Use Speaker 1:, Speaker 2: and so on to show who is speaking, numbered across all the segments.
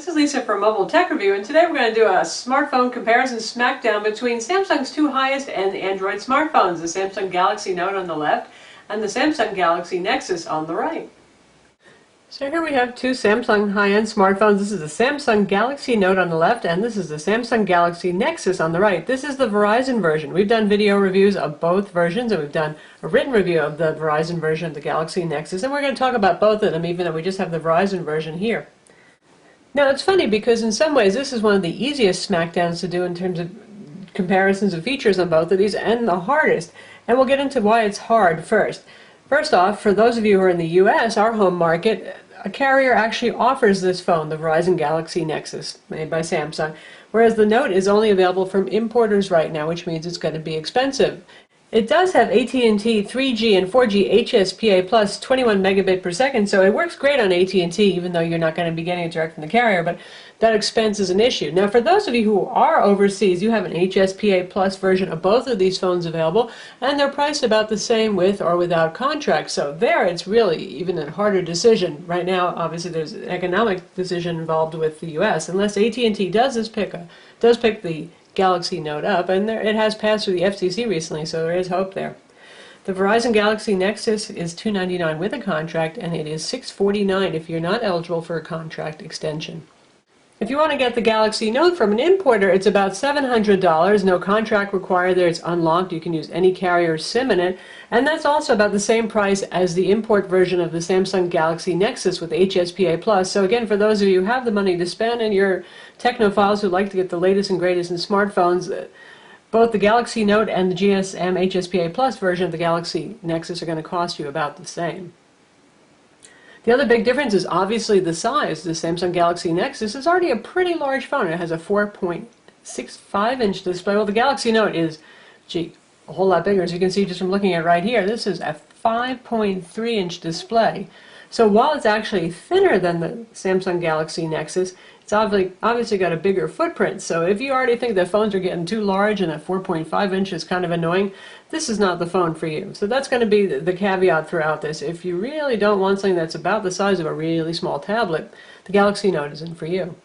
Speaker 1: This is Lisa from Mobile Tech Review, and today we're going to do a smartphone comparison smackdown between Samsung's two highest-end Android smartphones, the Samsung Galaxy Note on the left and the Samsung Galaxy Nexus on the right. So here we have two Samsung high-end smartphones. This is the Samsung Galaxy Note on the left, and this is the Samsung Galaxy Nexus on the right. This is the Verizon version. We've done video reviews of both versions, and we've done a written review of the Verizon version of the Galaxy Nexus, and we're going to talk about both of them, even though we just have the Verizon version here. Now, it's funny because in some ways this is one of the easiest smackdowns to do in terms of comparisons of features on both of these, and the hardest. And we'll get into why it's hard first. First off, for those of you who are in the US, our home market, a carrier actually offers this phone, the Verizon Galaxy Nexus, made by Samsung, whereas the Note is only available from importers right now, which means it's going to be expensive. It does have AT&T 3G and 4G HSPA plus 21 megabit per second, so it works great on AT&T, even though you're not going to be getting it direct from the carrier, but that expense is an issue. Now, for those of you who are overseas, you have an HSPA plus version of both of these phones available, and they're priced about the same with or without contract, so there it's really even a harder decision. Right now, obviously, there's an economic decision involved with the US, unless AT&T does pick the Galaxy Note up, and it has passed through the FCC recently, so there is hope there. The Verizon Galaxy Nexus is $299 with a contract, and it is $649 if you're not eligible for a contract extension. If you want to get the Galaxy Note from an importer, it's about $700, no contract required there, it's unlocked, you can use any carrier's SIM in it, and that's also about the same price as the import version of the Samsung Galaxy Nexus with HSPA+. So again, for those of you who have the money to spend and you're technophiles who like to get the latest and greatest in smartphones, both the Galaxy Note and the GSM HSPA+ version of the Galaxy Nexus are going to cost you about the same. The other big difference is obviously the size. The Samsung Galaxy Nexus is already a pretty large phone. It has a 4.65-inch display. Well, the Galaxy Note is, a whole lot bigger. As you can see just from looking at it right here, this is a 5.3-inch display. So while it's actually thinner than the Samsung Galaxy Nexus, it's obviously got a bigger footprint. So if you already think that phones are getting too large and that 4.5 inch is kind of annoying, this is not the phone for you. So that's going to be the caveat throughout this. If you really don't want something that's about the size of a really small tablet, the Galaxy Note isn't for you.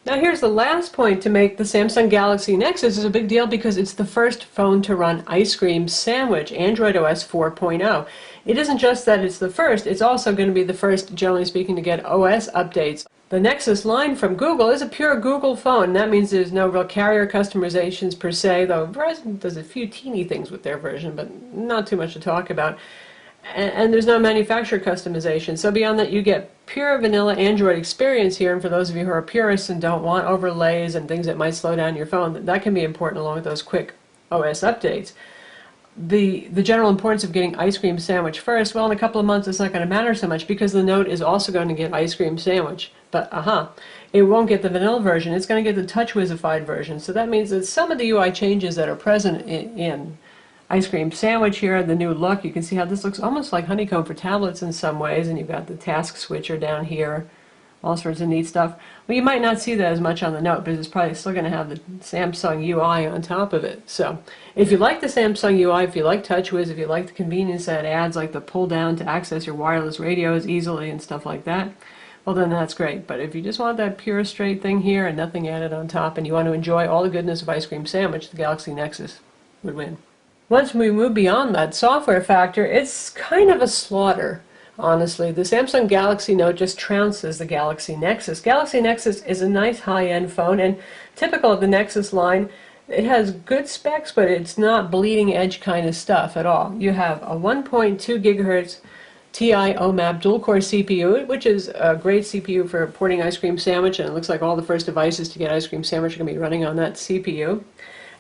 Speaker 1: Now here's the last point to make. The Samsung Galaxy Nexus is a big deal because it's the first phone to run Ice Cream Sandwich, Android OS 4.0. It isn't just that it's the first, it's also going to be the first, generally speaking, to get OS updates. The Nexus line from Google is a pure Google phone, and that means there's no real carrier customizations per se, though Verizon does a few teeny things with their version, but not too much to talk about. And there's no manufacturer customization. So beyond that, you get pure vanilla Android experience here, and for those of you who are purists and don't want overlays and things that might slow down your phone, that can be important along with those quick OS updates. The general importance of getting Ice Cream Sandwich first, well, in a couple of months it's not going to matter so much because the Note is also going to get Ice Cream Sandwich. But it won't get the vanilla version, it's going to get the touch-wizified version. So that means that some of the UI changes that are present in Ice Cream Sandwich here, the new look, you can see how this looks almost like honeycomb for tablets in some ways, and you've got the task switcher down here, all sorts of neat stuff. Well, you might not see that as much on the Note, but it's probably still going to have the Samsung UI on top of it. So if you like the Samsung UI, if you like TouchWiz, if you like the convenience that it adds, like the pull down to access your wireless radios easily and stuff like that, well then that's great. But if you just want that pure straight thing here and nothing added on top, and you want to enjoy all the goodness of Ice Cream Sandwich, the Galaxy Nexus would win. Once we move beyond that software factor, it's kind of a slaughter. Honestly, the Samsung Galaxy Note just trounces the Galaxy Nexus. Galaxy Nexus is a nice high-end phone, and typical of the Nexus line, it has good specs, but it's not bleeding-edge kind of stuff at all. You have a 1.2 gigahertz TI OMAP dual-core CPU, which is a great CPU for porting Ice Cream Sandwich, and it looks like all the first devices to get Ice Cream Sandwich are going to be running on that CPU.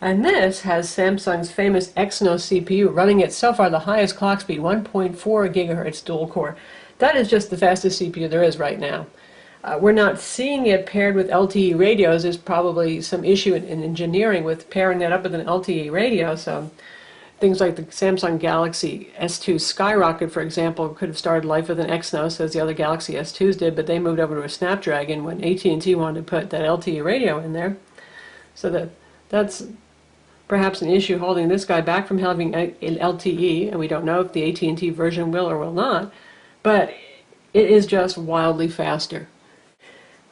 Speaker 1: And this has Samsung's famous Exynos CPU running at so far the highest clock speed, 1.4 gigahertz dual core. That is just the fastest CPU there is right now. We're not seeing it paired with LTE radios. There's probably some issue in engineering with pairing that up with an LTE radio. So things like the Samsung Galaxy S2 Skyrocket, for example, could have started life with an Exynos as the other Galaxy S2s did, but they moved over to a Snapdragon when AT&T wanted to put that LTE radio in there. So that's perhaps an issue holding this guy back from having LTE, and we don't know if the AT&T version will or will not, but it is just wildly faster.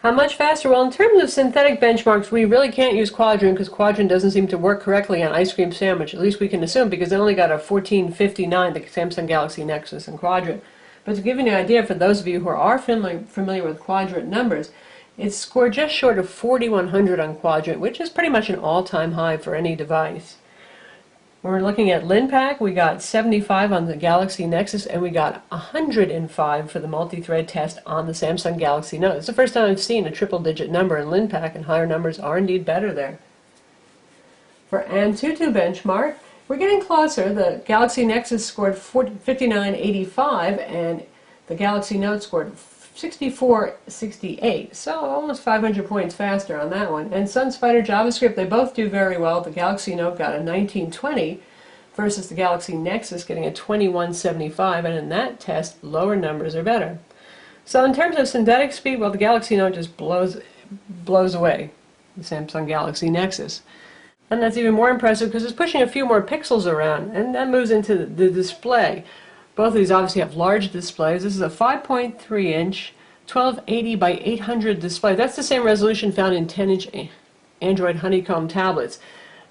Speaker 1: How much faster? Well, in terms of synthetic benchmarks, we really can't use Quadrant because Quadrant doesn't seem to work correctly on Ice Cream Sandwich. At least we can assume, because it only got a 1459, the Samsung Galaxy Nexus and Quadrant. But to give you an idea, for those of you who are familiar with Quadrant numbers, it scored just short of 4100 on Quadrant, which is pretty much an all-time high for any device. When we're looking at LinPack, we got 75 on the Galaxy Nexus, and we got 105 for the multi-thread test on the Samsung Galaxy Note. It's the first time I've seen a triple-digit number in LinPack, and higher numbers are indeed better there. For Antutu benchmark, we're getting closer. The Galaxy Nexus scored 5985, and the Galaxy Note scored 6468, so almost 500 points faster on that one. And SunSpider JavaScript, they both do very well. The Galaxy Note got a 1920 versus the Galaxy Nexus getting a 2175, and in that test, lower numbers are better. So in terms of synthetic speed, well, the Galaxy Note just blows away the Samsung Galaxy Nexus. And that's even more impressive because it's pushing a few more pixels around, and that moves into the display. Both of these obviously have large displays. This is a 5.3-inch 1280 by 800 display. That's the same resolution found in 10-inch Android Honeycomb tablets.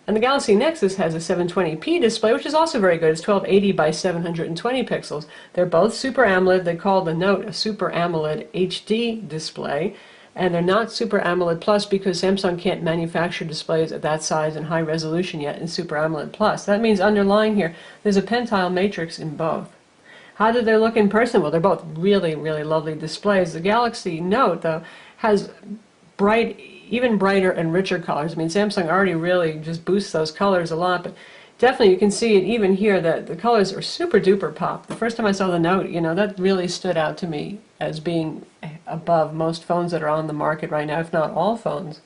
Speaker 1: And the Galaxy Nexus has a 720p display, which is also very good. It's 1280 by 720 pixels. They're both Super AMOLED. They call the Note a Super AMOLED HD display. And they're not Super AMOLED Plus because Samsung can't manufacture displays at that size and high resolution yet in Super AMOLED Plus. That means underlying here, there's a pentile matrix in both. How do they look in person? Well, they're both really, really lovely displays. The Galaxy Note, though, has even brighter and richer colors. I mean, Samsung already really just boosts those colors a lot, but definitely you can see it even here that the colors are super duper pop. The first time I saw the Note, that really stood out to me as being above most phones that are on the market right now, if not all phones.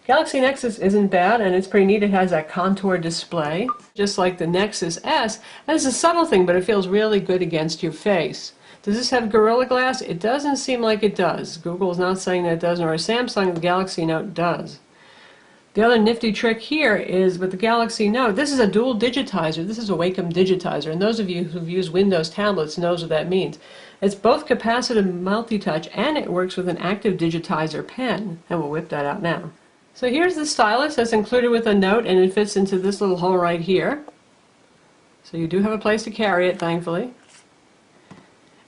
Speaker 1: Galaxy Nexus isn't bad, and it's pretty neat. It has that contour display, just like the Nexus S. And it's a subtle thing, but it feels really good against your face. Does this have Gorilla Glass? It doesn't seem like it does. Google's not saying that it does, nor Samsung. The Galaxy Note does. The other nifty trick here is with the Galaxy Note, this is a dual digitizer. This is a Wacom digitizer, and those of you who've used Windows tablets knows what that means. It's both capacitive multi-touch, and it works with an active digitizer pen, and we'll whip that out now. So here's the stylus that's included with a Note, and it fits into this little hole right here. So you do have a place to carry it, thankfully.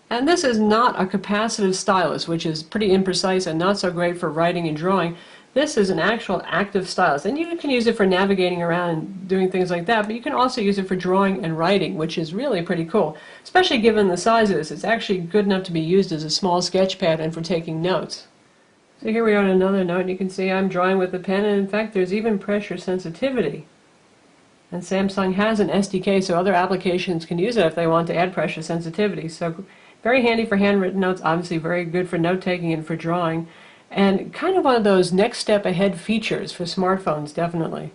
Speaker 1: And this is not a capacitive stylus, which is pretty imprecise and not so great for writing and drawing. This is an actual active stylus, and you can use it for navigating around and doing things like that, but you can also use it for drawing and writing, which is really pretty cool, especially given the size of this. It's actually good enough to be used as a small sketch pad and for taking notes. So here we are on another Note, and you can see I'm drawing with the pen, and in fact there's even pressure sensitivity. And Samsung has an SDK, so other applications can use it if they want to add pressure sensitivity. So very handy for handwritten notes, obviously very good for note-taking and for drawing, and kind of one of those next step ahead features for smartphones, definitely.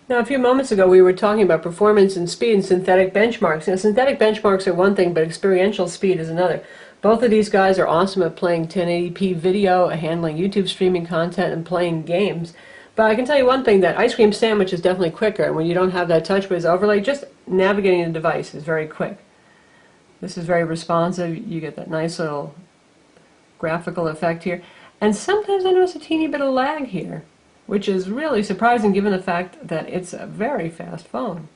Speaker 1: Now, a few moments ago we were talking about performance and speed and synthetic benchmarks. Now, synthetic benchmarks are one thing, but experiential speed is another. Both of these guys are awesome at playing 1080p video, handling YouTube streaming content, and playing games. But I can tell you one thing, that Ice Cream Sandwich is definitely quicker, and when you don't have that TouchWiz overlay, just navigating the device is very quick. This is very responsive. You get that nice little graphical effect here. And sometimes I notice a teeny bit of lag here, which is really surprising given the fact that it's a very fast phone.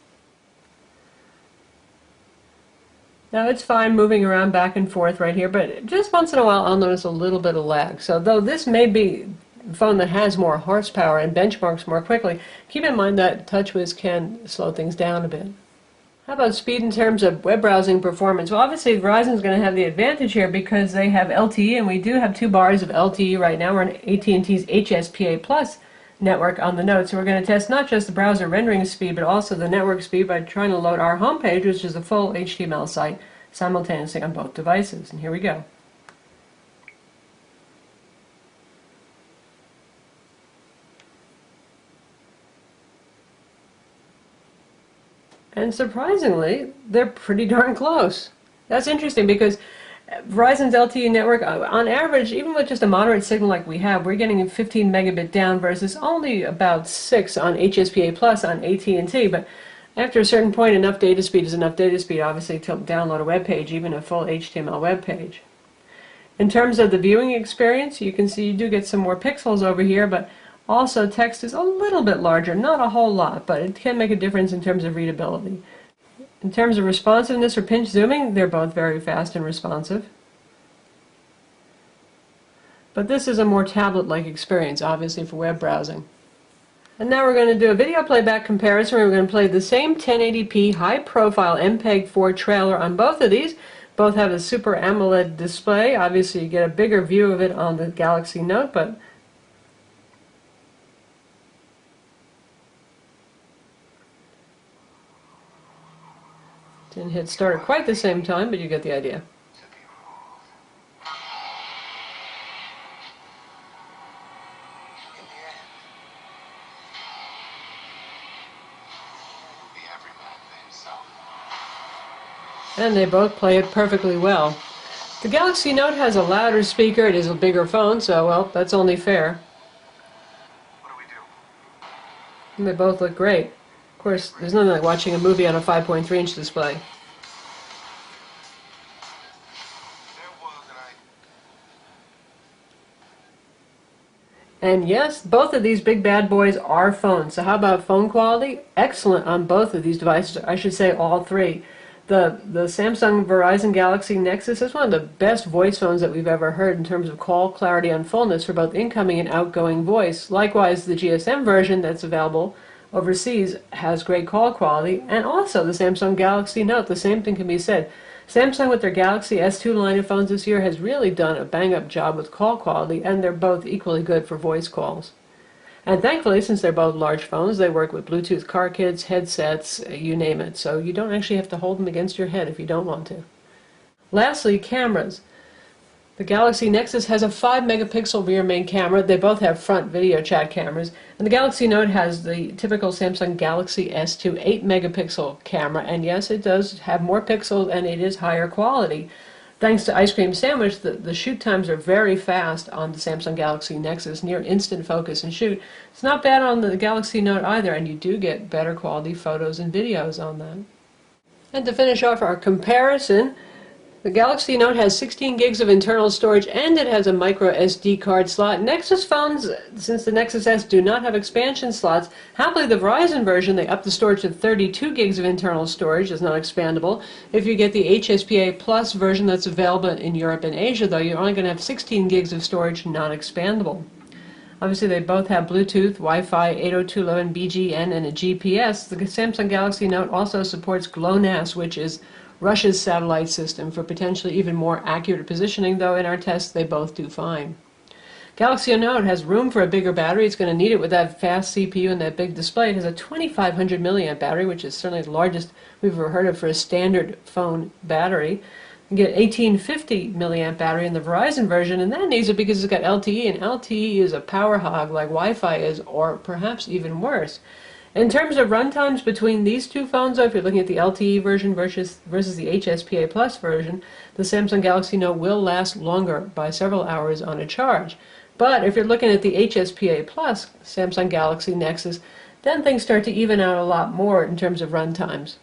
Speaker 1: Now it's fine moving around back and forth right here, but just once in a while I'll notice a little bit of lag. So though this may be a phone that has more horsepower and benchmarks more quickly, keep in mind that TouchWiz can slow things down a bit. How about speed in terms of web browsing performance? Well, obviously Verizon's going to have the advantage here because they have LTE, and we do have 2 bars of LTE right now. We're on AT&T's HSPA Plus network on the Note, so we're going to test not just the browser rendering speed, but also the network speed by trying to load our homepage, which is a full HTML site, simultaneously on both devices. And here we go. And surprisingly, they're pretty darn close. That's interesting because Verizon's LTE network, on average, even with just a moderate signal like we have, we're getting a 15 megabit down versus only about 6 on HSPA Plus on AT&T. But after a certain point, enough data speed is enough data speed, obviously, to download a web page, even a full HTML web page. In terms of the viewing experience, you can see you do get some more pixels over here, but also text is a little bit larger, not a whole lot, but it can make a difference in terms of readability. In terms of responsiveness or pinch zooming, they're both very fast and responsive. But this is a more tablet-like experience, obviously, for web browsing. And now we're going to do a video playback comparison. We're going to play the same 1080p high-profile MPEG-4 trailer on both of these. Both have a Super AMOLED display. Obviously, you get a bigger view of it on the Galaxy Note, but didn't hit start at quite the same time, but you get the idea. And they both play it perfectly well. The Galaxy Note has a louder speaker, it is a bigger phone, so, well, that's only fair.
Speaker 2: What do we do?
Speaker 1: And they both look great. Of course, there's nothing like watching a movie on a 5.3-inch display.
Speaker 2: There was,
Speaker 1: And yes, both of these big bad boys are phones. So how about phone quality? Excellent on both of these devices. I should say all three. The Samsung Verizon Galaxy Nexus is one of the best voice phones that we've ever heard in terms of call clarity and fullness for both incoming and outgoing voice. Likewise, the GSM version that's available overseas has great call quality, and also the Samsung Galaxy Note. The same thing can be said. Samsung with their Galaxy S2 line of phones this year has really done a bang-up job with call quality, and they're both equally good for voice calls. And thankfully, since they're both large phones, they work with Bluetooth car kits, headsets, you name it. So you don't actually have to hold them against your head if you don't want to. Lastly, cameras. The Galaxy Nexus has a 5-megapixel rear main camera. They both have front video chat cameras. And the Galaxy Note has the typical Samsung Galaxy S2 8-megapixel camera. And yes, it does have more pixels and it is higher quality. Thanks to Ice Cream Sandwich, the shoot times are very fast on the Samsung Galaxy Nexus, near instant focus and shoot. It's not bad on the Galaxy Note either, and you do get better quality photos and videos on that. And to finish off our comparison, the Galaxy Note has 16 gigs of internal storage and it has a micro SD card slot. Nexus phones, since the Nexus S do not have expansion slots, happily the Verizon version, they up the storage to 32 gigs of internal storage. It's not expandable. If you get the HSPA Plus version that's available in Europe and Asia, though, you're only going to have 16 gigs of storage, not expandable. Obviously, they both have Bluetooth, Wi-Fi, 802.11bgn, and a GPS. The Samsung Galaxy Note also supports GLONASS, which is Russia's satellite system, for potentially even more accurate positioning, though in our tests they both do fine. Galaxy Note has room for a bigger battery. It's going to need it with that fast CPU and that big display. It has a 2500 milliamp battery, which is certainly the largest we've ever heard of for a standard phone battery. You get 1850 milliamp battery in the Verizon version, and that needs it because it's got LTE, and LTE is a power hog like Wi-Fi is, or perhaps even worse. In terms of runtimes between these two phones, though, if you're looking at the LTE version versus the HSPA Plus version, the Samsung Galaxy Note will last longer by several hours on a charge. But if you're looking at the HSPA Plus Samsung Galaxy Nexus, then things start to even out a lot more in terms of runtimes.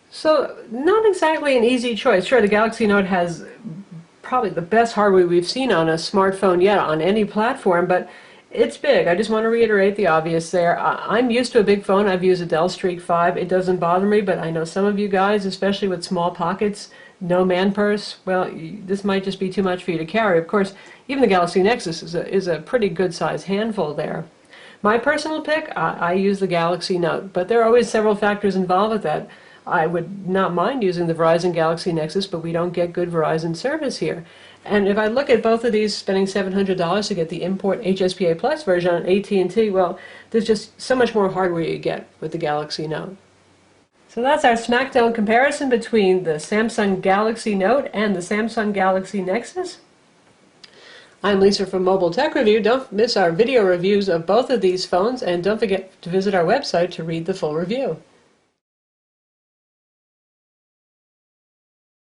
Speaker 1: So, not exactly an easy choice. Sure, the Galaxy Note has probably the best hardware we've seen on a smartphone yet on any platform, but it's big. I just want to reiterate the obvious there. I'm used to a big phone. I've used a Dell Streak 5. It doesn't bother me, but I know some of you guys, especially with small pockets, no man purse, well, this might just be too much for you to carry. Of course, even the Galaxy Nexus is a pretty good-sized handful there. My personal pick, I use the Galaxy Note, but there are always several factors involved with that. I would not mind using the Verizon Galaxy Nexus, but we don't get good Verizon service here. And if I look at both of these, spending $700 to get the import HSPA Plus version on AT&T, well, there's just so much more hardware you get with the Galaxy Note. So that's our Smackdown comparison between the Samsung Galaxy Note and the Samsung Galaxy Nexus. I'm Lisa from Mobile Tech Review. Don't miss our video reviews of both of these phones, and don't forget to visit our website to read the full review.